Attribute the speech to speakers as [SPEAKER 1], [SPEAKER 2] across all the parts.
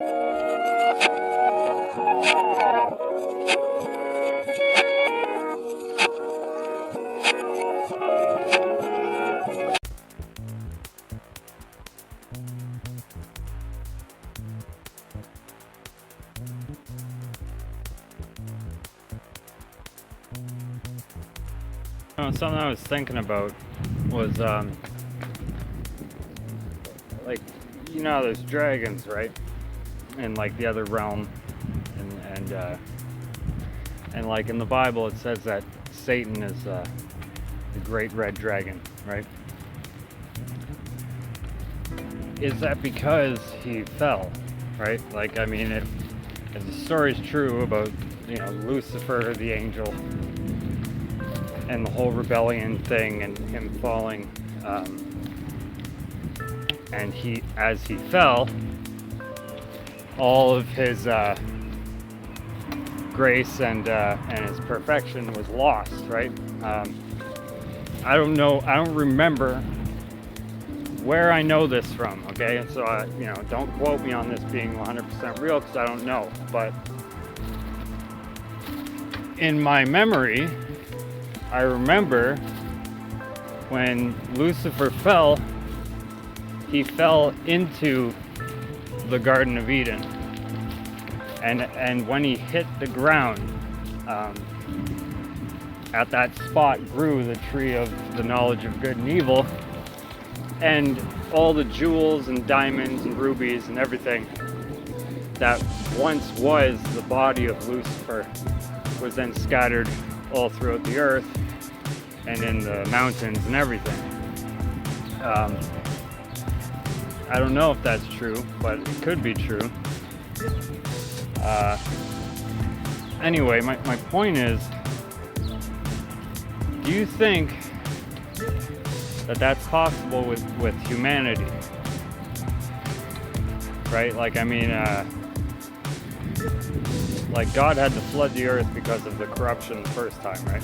[SPEAKER 1] Something I was thinking about was like, there's dragons, right? In like the other realm, and like in the Bible it says that Satan is the great red dragon, right? Is that because he fell, right? Like, I mean, if the story is true about Lucifer, the angel, and the whole rebellion thing and him falling, and as he fell, all of his grace and his perfection was lost, right? I don't remember where I know this from, okay? So don't quote me on this being 100% real, because I don't know, but in my memory, I remember when Lucifer fell, he fell into the Garden of Eden. And when he hit the ground, at that spot grew the tree of the knowledge of good and evil, and all the jewels and diamonds and rubies and everything that once was the body of Lucifer was then scattered all throughout the earth and in the mountains and everything. I don't know if that's true, but it could be true. Anyway, my point is, do you think that that's possible with humanity? Right? Like, I mean, like God had to flood the earth because of the corruption the first time, right?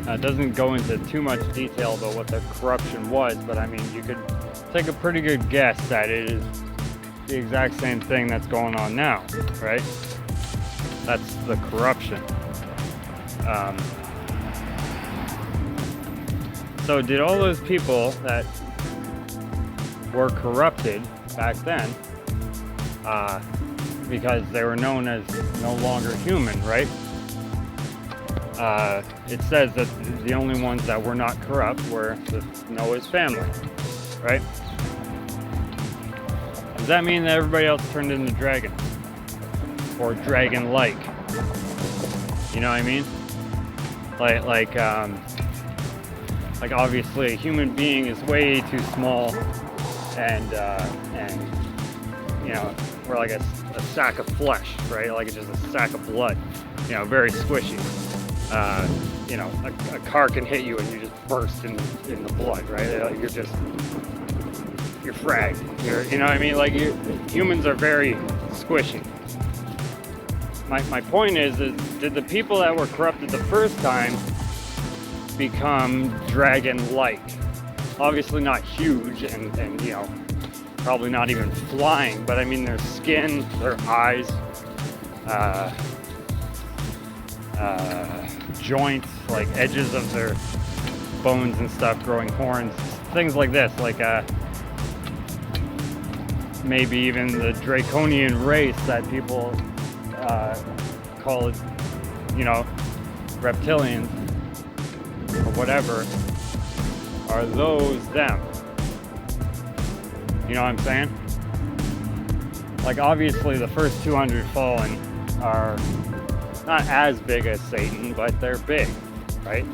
[SPEAKER 1] It doesn't go into too much detail about what the corruption was, but I mean, you could take a pretty good guess that it is the exact same thing that's going on now, right? That's the corruption. So did all those people that were corrupted back then, because they were known as no longer human, right? It says that the only ones that were not corrupt were Noah's family, right? Does that mean that everybody else turned into dragons? Or dragon-like? You know what I mean? Like obviously a human being is way too small, and we're like a sack of flesh, right? Like it's just a sack of blood, very squishy. A car can hit you and you just burst in the blood, right? Like you're fragged. You know what I mean? Like humans are very squishy. My point is did the people that were corrupted the first time become dragon-like? Obviously not huge and probably not even flying, but I mean their skin, their eyes, joints, like edges of their bones and stuff, growing horns, things like this, like maybe even the draconian race that people call it, reptilians or whatever. Are those them? You know what I'm saying? Like obviously the first 200 fallen are not as big as Satan, but they're big, right?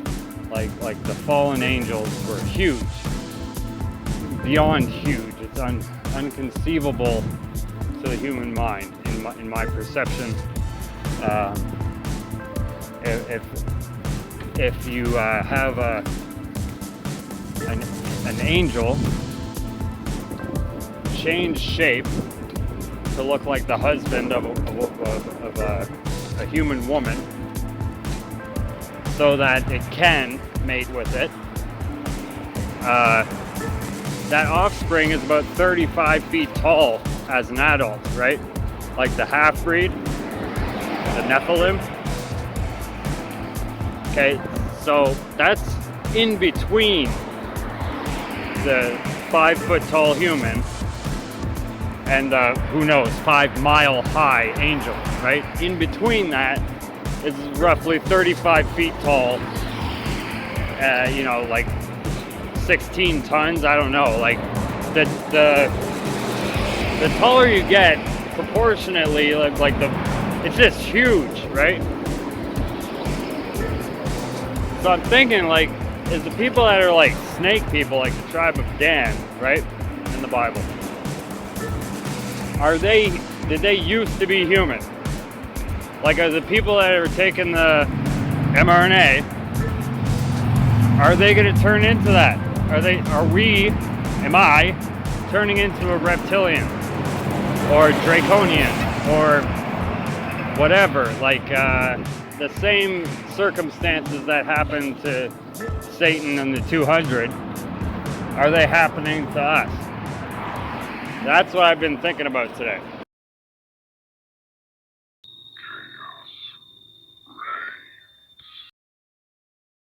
[SPEAKER 1] Like the fallen angels were huge, beyond huge. It's unconceivable to the human mind, in my perception. If you have an angel change shape to look like the husband of a human woman, so that it can mate with it, that offspring is about 35 feet tall as an adult, right? Like the half-breed, the Nephilim. Okay, so that's in between the 5 foot tall human and the, who knows, 5 mile high angel, right? In between that is roughly 35 feet tall, you know, like 16 tons, I don't know, like the taller you get proportionately, like it's just huge, right? So I'm thinking, like, is the people that are like snake people, like the tribe of Dan, right, in the Bible, did they used to be human? Like, are the people that are taking the mRNA, are they going to turn into that? Am I turning into a reptilian or draconian or whatever? Like, the same circumstances that happened to Satan and the 200, are they happening to us? That's what I've been thinking about today.